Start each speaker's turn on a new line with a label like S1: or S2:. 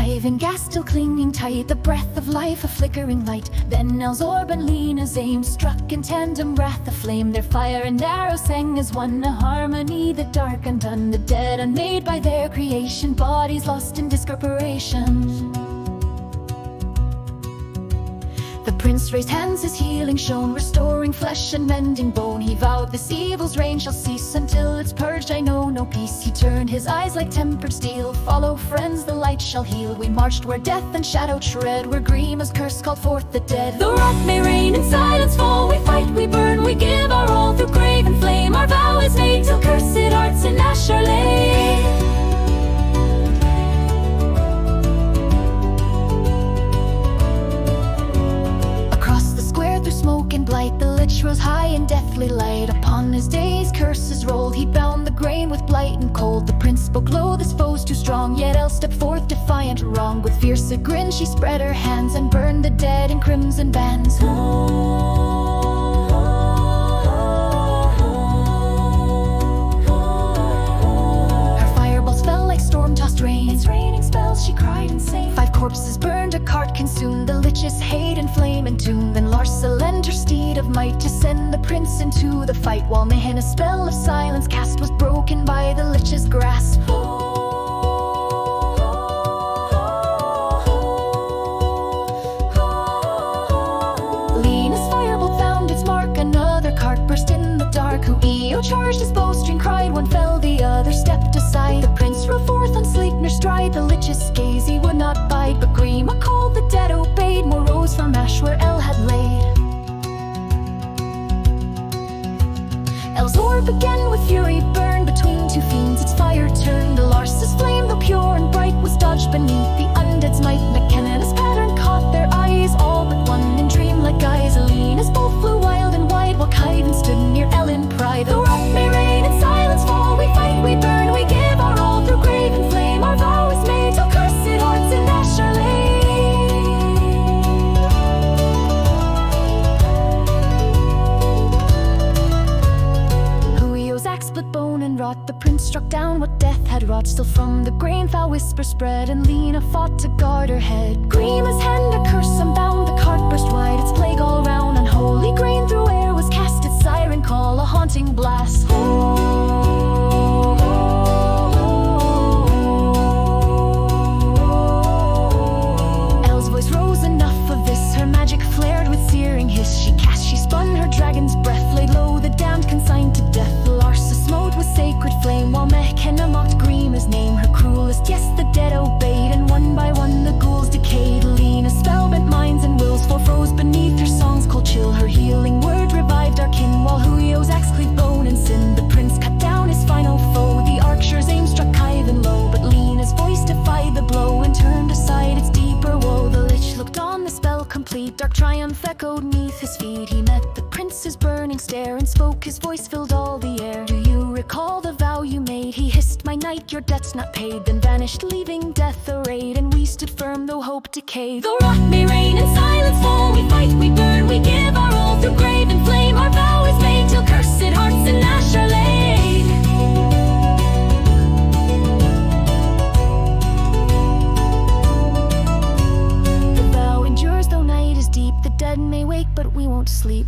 S1: Kyvin gasped, still clinging tight, the breath of life, a flickering light. Then Elle's orb and Lina's aim struck in tandem, wrath aflame. Their fire and arrow sang as one, a harmony, the dark undone, the dead unmade by their creation, bodies lost in discorporation. The prince raised hands, his healing shone, restoring flesh and mending bone. He vowed this evil's reign shall cease until it's purged. I know no peace. He turned his eyes like tempered steel. Follow friends, the light shall heal. We marched where death and shadow tread, where Grima's curse called forth the dead. Though wrath may reign and silence fall, we fight, we burn, we give our all through grave and flame. Our vow is made till cursed hearts in ash are laid. Smoke and blight, the lich rose high in deathly light. Upon his days curses rolled, he bound the grain with blight and cold. The prince spoke low, this foe's too strong, yet Elle stepped forth defiant wrong. With fierce a grin she spread her hands and burned the dead in crimson bands. Her fireballs fell like storm-tossed rain. It's raining spells, she cried insane. 5 corpses burned, a cart consumed, the lich's hate and flame entombed. Then lent her steed of might to send the prince into the fight, while Mayhem, a spell of silence cast, was broken by the lich's grasp. Lina's firebolt found its mark, another cart burst in the dark. Who charged his bowstring, cried, one fell, the other stepped aside. The prince rode forth on Sleipnir's stride, the lich's gaze he would not bide. But Grima called, the dead obeyed, more rose from ash where Elle had laid. Elle's orb again with fury burned, between 2 fiends its fire turned. The Lars's flame, though pure and bright, was dodged beneath the undead's might. McKenna's pattern caught their eyes, all but one in dream-like guise. Lina's bolt flew wild and wide, while Kyvin stood near Elle in pride. Though wrath may reign and silence fall, we fight, we burn, we give our all through grave and flame. Our vow is made till cursed hearts in ash are laid. Split bone and rot, the prince struck down what death had wrought. Still from the grain foul whisper spread, and Lina fought to guard her head. Grima's hand a curse unbound, the cart burst wide, its plague all round. Unholy grain through air was cast, its siren call a haunting blast. Elle's voice rose, enough of this, her magic flared with searing hiss. She cast, she spun, her dragon's breath laid low the damned consigned to death. Smote with sacred flame, while McKenna mocked Grima's name. Her cruelest, yes, the dead obeyed, and one by one the ghouls decayed. Lina spellbent minds and wills forefroze beneath her song's cold chill. Her healing word revived our kin, while Huio's axe cleaved bone and sin. The prince cut down his final foe, the archer's aim struck Kyvin low. But Lina's voice defied the blow and turned aside its deeper woe. The lich looked on, the spell complete, dark triumph echoed neath his feet. He met the prince's burning stare and spoke, his voice filled all the air. Do you recall the vow you made? He hissed, my knight, your debt's not paid. Then vanished, leaving death arrayed, and we stood firm though hope decayed. Though wrath may reign and silence fall, we fight, we burn, we give our all through grave and flame. Our vow is made till cursed hearts in ash are laid. The vow endures though night is deep, the dead may wake but we won't sleep.